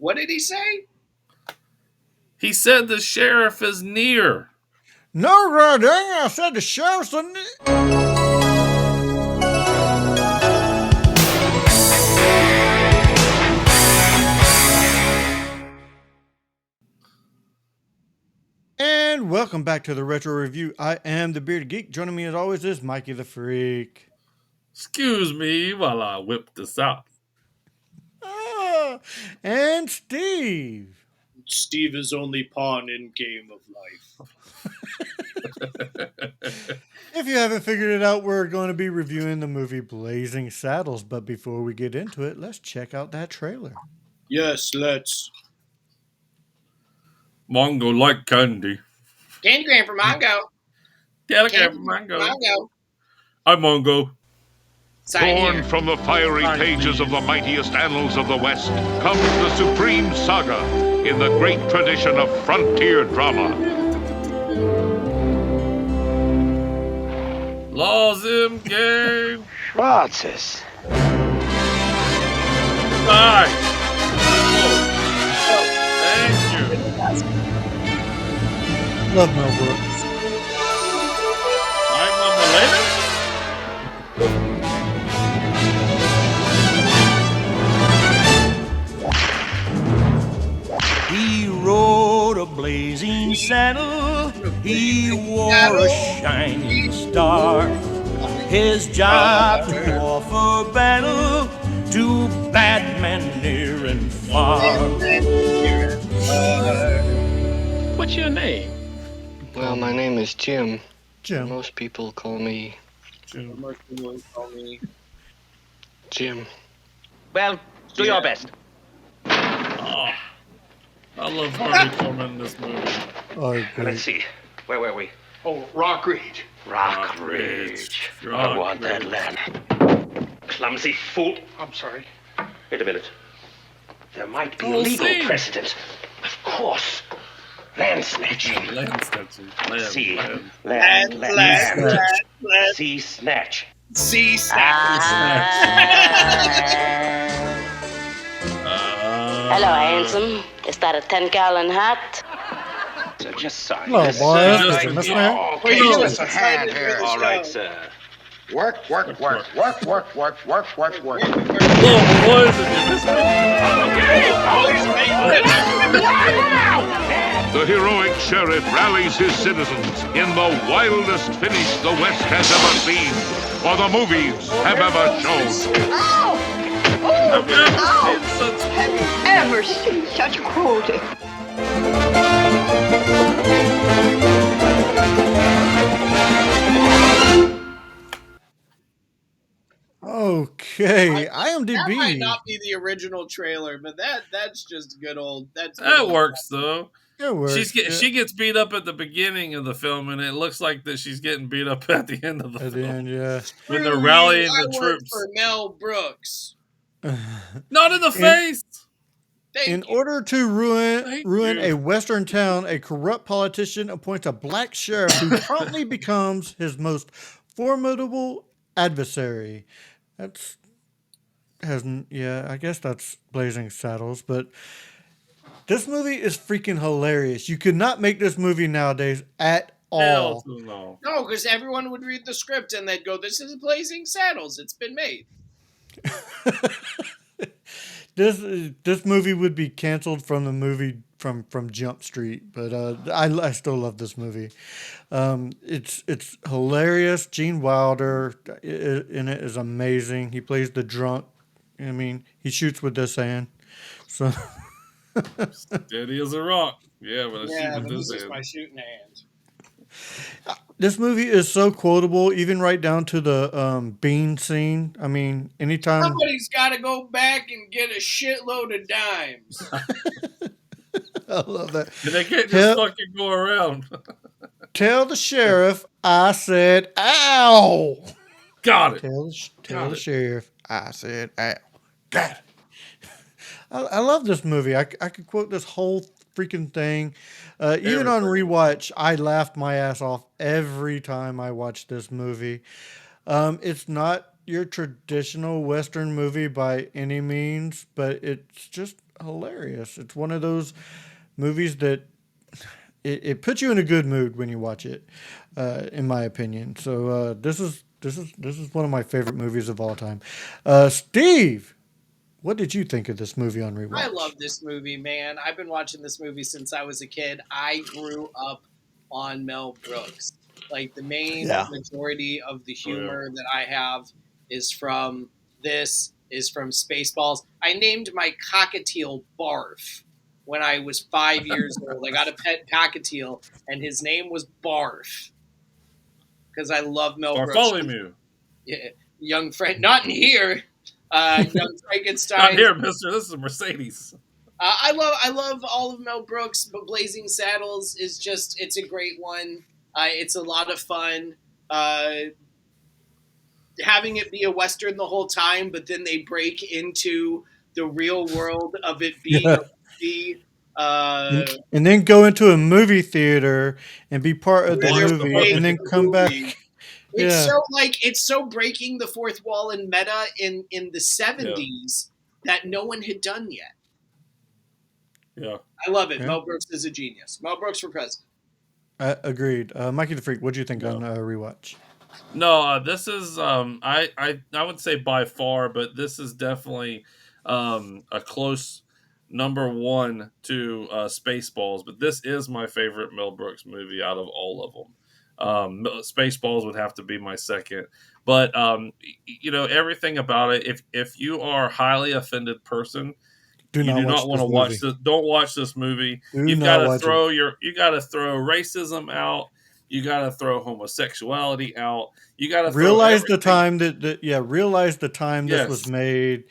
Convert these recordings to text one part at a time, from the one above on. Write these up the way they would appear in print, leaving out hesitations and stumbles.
What did he say? He said the sheriff is near. No, God dang it, I said the sheriff's in And welcome back to the Retro Review. I am the Bearded Geek. Joining me as always is Mikey the Freak. Excuse me while I whip this out. And Steve. Steve is only pawn in game of life. If you haven't figured it out, we're going to be reviewing the movie Blazing Saddles. But before we get into it, let's check out that trailer. Yes, let's. Mongo like candy. Candy Gram for Mongo. Telegram for Mongo. Mongo. I'm Mongo. Born from the fiery pages of the mightiest annals of the West comes the supreme saga in the great tradition of frontier drama. Laws in game. Schwarzes. Bye. Thank you. Love Mel Brooks. I'm on the latest. He rode a blazing saddle, he wore a shining star. His job to offer battle to bad men near and far. What's your name? Well, my name is Jim. Jim. Most people call me Jim. Well, do your best. Oh, I love Harvey Korman in this movie. Oh, Let's great. see. Where were we? Oh, Rock Ridge. Rock Ridge. I want that land. Clumsy fool. I'm sorry. Wait a minute. There might be Oh, legal see. precedent. Of course. Land snatching. Land snatching. See. Land. Land. See snatch. See, Hello, handsome. Is that a 10-gallon hat? So just sign. Hello, this. boys. Just Mr. a- Miss Man. Okay, Please, just a hand here. All right, sir. Work. Whoa, boys, did you miss me? The heroic sheriff rallies his citizens in the wildest finish the West has ever seen, or the movies have ever shown. I've never seen such Have you ever seen such cruelty? Okay, That might IMDb. not be the original trailer, but that's just good old. That's good That old. works though. It works. She gets beat up at the beginning of the film, and it looks like that she's getting beat up at the end of the At the film end, yeah. when they're Screw rallying you, the I work troops. for Mel Brooks. Not in the face. Thank In you. order to Thank ruin you. a western town, a corrupt politician appoints a black sheriff who promptly becomes his most formidable adversary. I guess that's Blazing Saddles, but this movie is freaking hilarious. You could not make this movie nowadays at Hell all. no. No, because everyone would read the script and they'd go, "This is Blazing Saddles. It's been made." This movie would be canceled from the movie from Jump Street, but I still love this movie. It's hilarious. Gene Wilder in it is amazing. He plays the drunk. I mean, he shoots with this hand. So Steady as a rock. Yeah, but I Yeah, shoot but with this this is hand. my shooting hand. this movie is so quotable, even right down to the bean scene. I mean, anytime. Somebody's got to go back and get a shitload of dimes. I love that. And they can't just Hell- fucking go around. Tell the sheriff I said ow. Got it. Tell Got the it. sheriff I said ow. Got it. I love this movie. I could quote this whole freaking thing. Even on rewatch, I laughed my ass off every time I watch this movie. It's not your traditional Western movie by any means, but it's just hilarious. It's one of those movies that it puts you in a good mood when you watch it, in my opinion. So this is one of my favorite movies of all time. Steve, what did you think of this movie on I rewatch? love this movie, man. I've been watching this movie since I was a kid. I grew up on Mel Brooks. Like the main Yeah. majority of the Oh, yeah. humor that I have is from this, is from Spaceballs. I named my cockatiel Barf when I was 5 years old. I got a pet cockatiel, and his name was Barf because I love Mel Brooks. Bartholomew. Yeah, young Frank, not in here. Young Frankenstein. Not here, mister. This is Mercedes. I love all of Mel Brooks, but Blazing Saddles is just, it's a great one. It's a lot of fun. Having it be a Western the whole time, but then they break into the real world of it being Yeah. a movie. And then go into a movie theater and be part of the Where they're Watch the movie, playing and then movie. the come movie. back. It's Yeah. so it's so breaking the fourth wall and meta in the 70s that no one had done yet. Yeah. I love it. Yeah. Mel Brooks is a genius. Mel Brooks for president. Agreed. Mikey the Freak, what do you think Yeah. on rewatch? No, this is I would say by far, but this is definitely a close number one to Spaceballs. But this is my favorite Mel Brooks movie out of all of them. Spaceballs would have to be my second, but you know everything about it. If you are a highly offended person, Do you not do watch not want this to watch movie. this. Don't watch this movie. Do You've not got to watch throw it. you got to throw racism out. You got to throw homosexuality out. You got to throw Realize the everything. time realize the time this was Yes, made,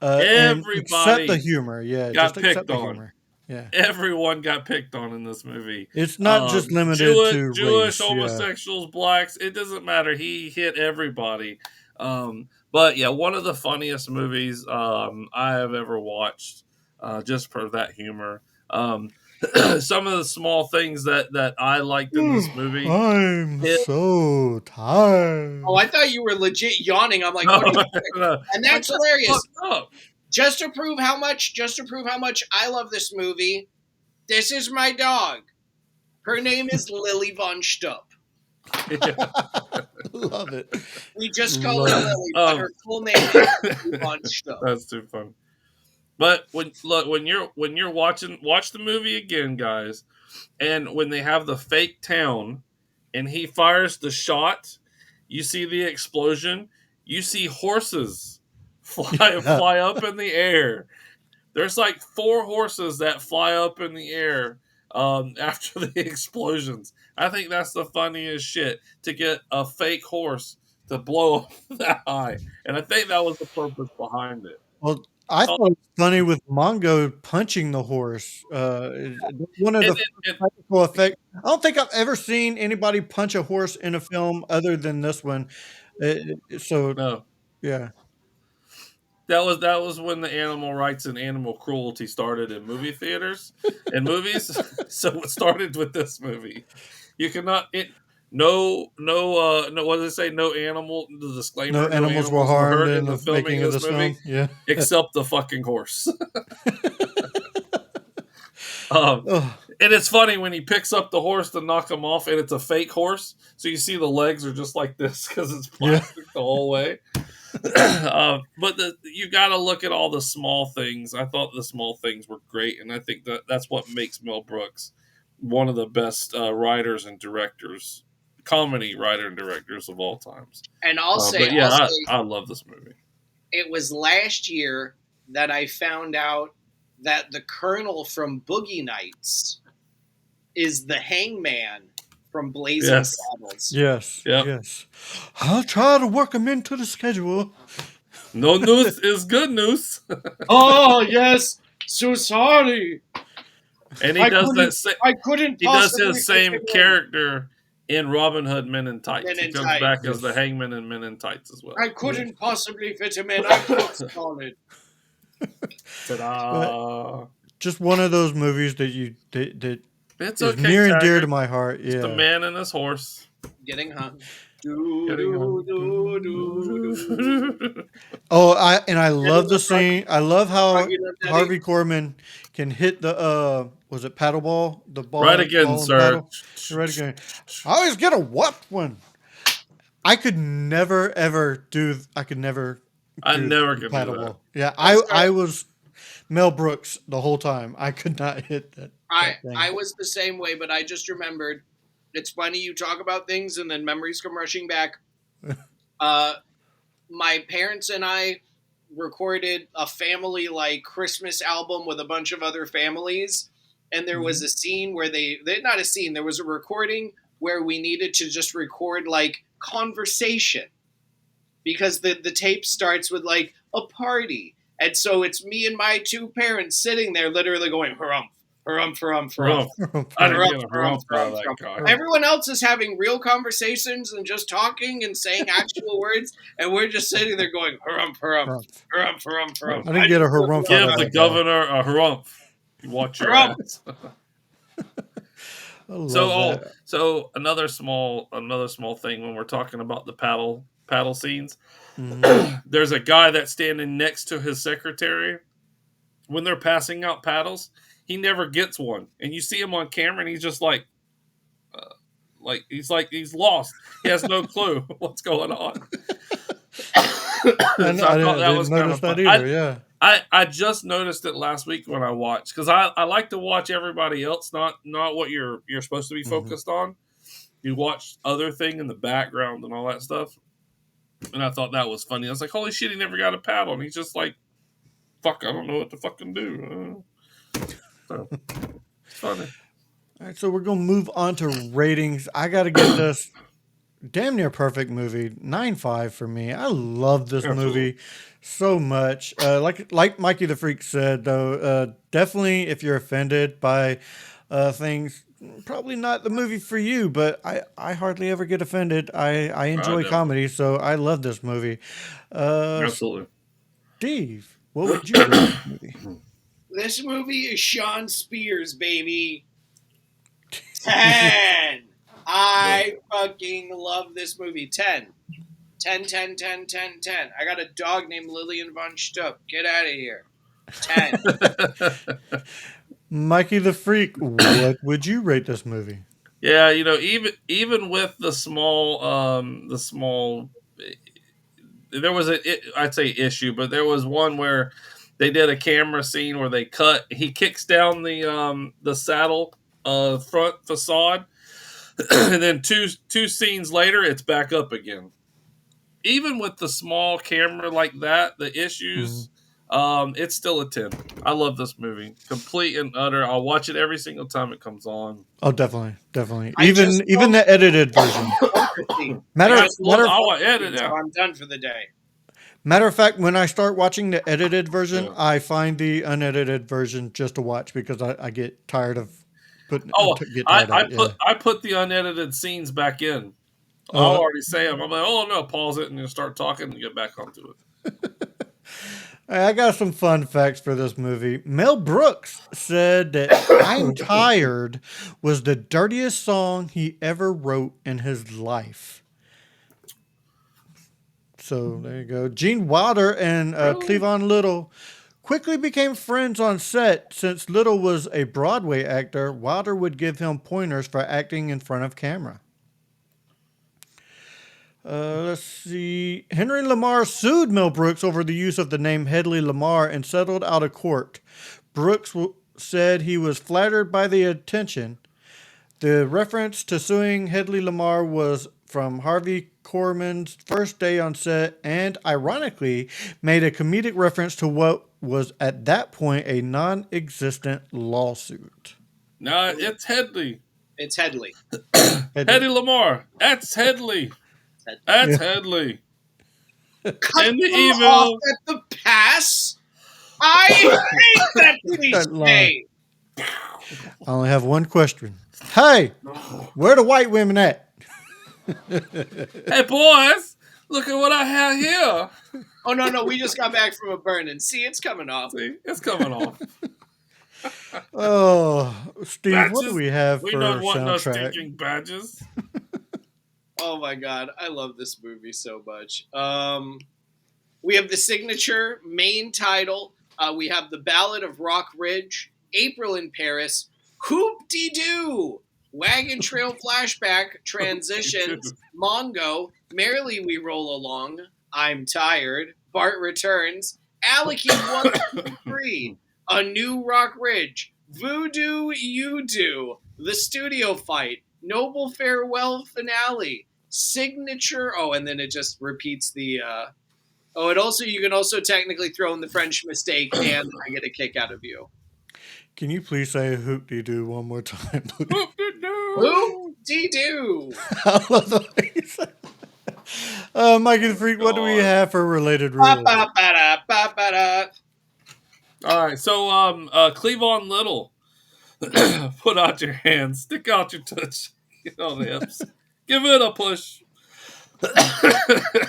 and accept the everybody humor. Yeah, just got accept picked the on. humor. Yeah, Everyone got picked on in this movie. it's not just limited to Jewish, race. Yeah, homosexuals, blacks. It doesn't matter. He hit everybody. But yeah, one of the funniest movies I have ever watched. Just for that humor. Some of the small things that I liked in this movie. I'm so tired. Oh, I thought you were legit yawning. I'm like, No, what are you doing? no, And I that's just hilarious. fucked up. Just to prove how much I love this movie, this is my dog. Her name is Lily Von Stupp. Love it. We just call her Love it. Lily, but her full name is Lily Von Stupp. That's too fun. But when you're watch the movie again, guys, and when they have the fake town, and he fires the shot, you see the explosion. You see horses fly up in the air. There's like 4 horses that fly up in the air after the explosions. I think that's the funniest shit, to get a fake horse to blow up that high, and I think that was the purpose behind it. Well, I thought it was funny with Mongo punching the horse. One of the practical effects. I don't think I've ever seen anybody punch a horse in a film other than this one. So No, yeah, that was when the animal rights and animal cruelty started in movie theaters and movies. So it started with this movie. You cannot no what does it say? No animal. The disclaimer: no no animals were animals were harmed hurt in in the the filming making of of this this movie, film. Yeah. except the fucking horse. Ugh. And it's funny when he picks up the horse to knock him off, and it's a fake horse. So you see the legs are just like this because it's plastic the whole way. But you got to look at all the small things. I thought the small things were great, and I think that's what makes Mel Brooks one of the best writers and directors, comedy writer and directors of all times. And I'll say, but yeah, I love this movie. It was last year that I found out that the Colonel from Boogie Nights is the Hangman from Blazing Saddles. Yes. Yep. Yes. I'll try to work them into the schedule. No news is good news. Oh yes, so sorry. And he does that. I couldn't. He does his same character in Robin Hood Men in Tights. Men in He comes Tights. back as the Hangman in Men in Tights as well. I couldn't possibly fit him in. I'm so solid. Ta-da! Just one of those movies that It's is okay, near and dear Taggart. to my heart. Just Yeah. a man and his horse. Getting hung. Do, do, do, do, do. Oh, I love the Love Rocky, scene. I love how Rocky Love Daddy. Harvey Korman can hit the was it paddle ball? The Right ball again, ball and sir. paddle. You're right again. I always get a what one. I could never ever do I could never I do never the could do paddle that. ball. Yeah, That's I was Mel Brooks the whole time. I could not hit that thing. I was the same way, but I just remembered. It's funny you talk about things and then memories come rushing back. Uh, my parents and I recorded a family like Christmas album with a bunch of other families, and there was a scene where they not a scene. There was a recording where we needed to just record like conversation because the tape starts with like a party. And so it's me and my two parents sitting there literally going, harumph, harumph, harumph, harumph, Harumph. I didn't harumph, get a harumph, harumph out of harumph, that harumph. guy. Everyone else is having real conversations and just talking and saying actual words, and we're just sitting there going, harumph, harumph, Harumph. harumph, harumph, harumph. I didn't get a harumph out Give of the that guy. governor a harumph. You watch your Harumph. ass. I love that. So another small thing when we're talking about the paddle scenes. There's a guy that's standing next to his secretary when they're passing out paddles. He never gets one, and you see him on camera, and he's just like he's lost. He has no clue what's going on. I didn't notice that either. Yeah. I just noticed it last week when I watched, because I like to watch everybody else, not what you're supposed to be focused on. You watch other thing in the background and all that stuff, and I thought that was funny. I was like, holy shit, he never got a paddle, and he's just like, fuck, I don't know what to fucking do. So it's funny. All right, so we're gonna move on to ratings. I gotta get this damn near perfect movie. 9.5 for me. I love this movie so much. Like Mikey the Freak said, though, definitely if you're offended by things, probably not the movie for you. But I hardly ever get offended. I enjoy comedy, so I love this movie. Absolutely. Steve, what would you rate this movie? This movie is Sean Spears, baby. 10. I fucking love this movie. 10. 10, 10, 10, 10, 10. I got a dog named Lillian von Stupp. Get out of here. 10. Mikey the Freak, what would you rate this movie? Yeah, even with the small there was I'd say issue, but there was one where they did a camera scene where he kicks down the saddle front facade, and then two scenes later it's back up again. Even with the small camera like that, the issues, it's still a 10. I love this movie, complete and utter. I'll watch it every single time it comes on. Oh, definitely. Even the edited version. So I'm done for the day. Matter of fact, when I start watching the edited version, I find the unedited version just to watch because I get tired of putting. I put the unedited scenes back in. I'll already say them. I'm like, oh no, pause it and you start talking and get back onto it. I got some fun facts for this movie. Mel Brooks said that "I'm Tired" was the dirtiest song he ever wrote in his life. So there you go. Gene Wilder and Cleavon Little quickly became friends on set. Since Little was a Broadway actor, Wilder would give him pointers for acting in front of camera. Let's see. Henry Lamar sued Mel Brooks over the use of the name Hedley Lamar and settled out of court. Brooks said he was flattered by the attention. The reference to suing Hedley Lamar was from Harvey Korman's first day on set and, ironically, made a comedic reference to what was at that point a non-existent lawsuit. No, it's Hedley. It's Hedley. Hedley Lamar. That's Hedley. That's Hedley. Cut and the them evil off at the pass. I hate that cliche. I only have one question. Hey, where the white women at? Hey boys, look at what I have here. Oh no, we just got back from a burning. See, it's coming off. See, it's coming off. Oh, Steve, badges? What do we have we for don't want no soundtrack? stinking badges. Oh my god, I love this movie so much. We have the signature main title. We have the Ballad of Rock Ridge, April in Paris, Hoop-de-Doo, Wagon Trail Flashback, Transitions, Mongo, Merrily We Roll Along, I'm Tired, Bart Returns, Alecky 123, A New Rock Ridge, Voodoo You Do, The Studio Fight, Noble Farewell Finale, Signature. Oh, and then it just repeats the. Oh, and also you can also technically throw in the French Mistake, and I get a kick out of you. Can you please say hoop-de-doo one more time, please? Hoop-de-doo! I love the way you say it. Mikey the Freak, what do we have for related rules? Ba-ba-ba-da. All right, so Cleavon Little, put out your hands, stick out your touch, get on the hips, give it a push.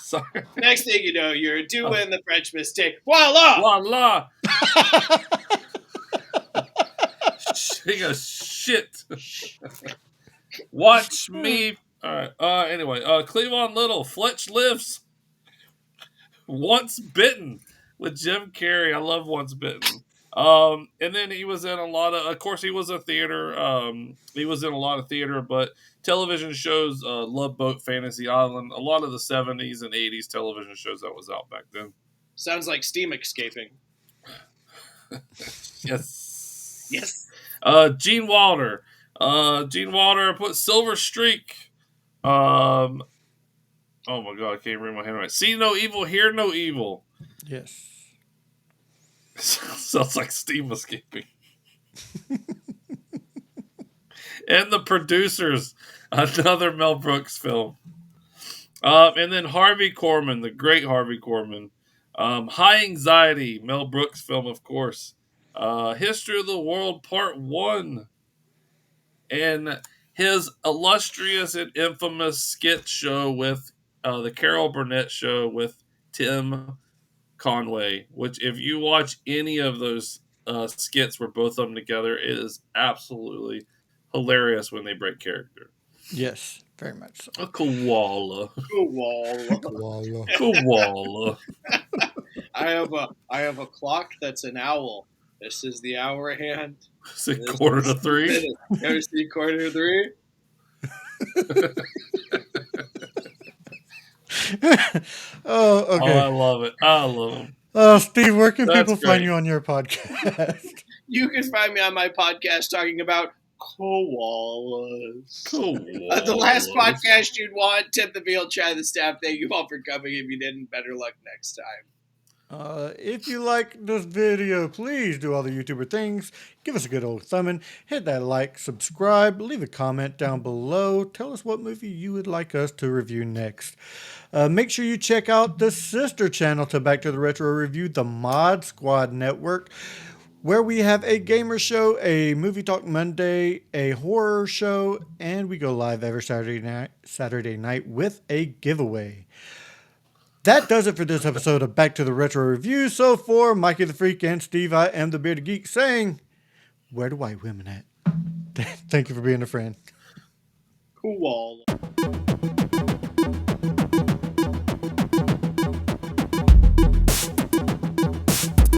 Sorry. Next thing you know, you're doing the French Mistake. Voila! Voila! She goes, shit. Watch me. All right. Anyway, Cleavon Little, Fletch Lives, Once Bitten with Jim Carrey. I love Once Bitten. And then he was in a lot of course, he was a theater. He was in a lot of theater, but television shows, Love Boat, Fantasy Island, a lot of the 70s and 80s television shows that was out back then. Sounds like steam escaping. Yes. Yes. Gene Wilder. Gene Wilder put Silver Streak. Oh my god, I can't read my hand right. See no evil, hear no evil. Yes. Sounds like steam escaping. And The Producers, another Mel Brooks film. And then Harvey Korman, the great Harvey Korman. High Anxiety, Mel Brooks film, of course. History of the World, Part 1. And his illustrious and infamous skit show with the Carol Burnett show with Tim Conway, which if you watch any of those skits where both of them together, it is absolutely hilarious when they break character. Yes, very much so. A koala. Koala. Koala. I have a clock that's an owl. This is the hour hand. Is it quarter to 3? Ever see quarter to 3? Oh, okay. Oh, I love it. I love them. Steve, where can That's people find great. you on your podcast? You can find me on my podcast talking about koalas. Koalas. The last podcast you'd want. Tip the field, try the staff. Thank you all for coming. If you didn't, better luck next time. If you like this video, please do all the YouTuber things. Give us a good old thumbing. Hit that like, subscribe, leave a comment down below. Tell us what movie you would like us to review next. Make sure you check out the sister channel to Back to the Retro Review, the Mod Squad Network, where we have a gamer show, a Movie Talk Monday, a horror show, and we go live every Saturday night with a giveaway. That does it for this episode of Back to the Retro Review. So for Mikey the Freak and Steve, I am the Bearded Geek saying, where do white women at? Thank you for being a friend. Koala.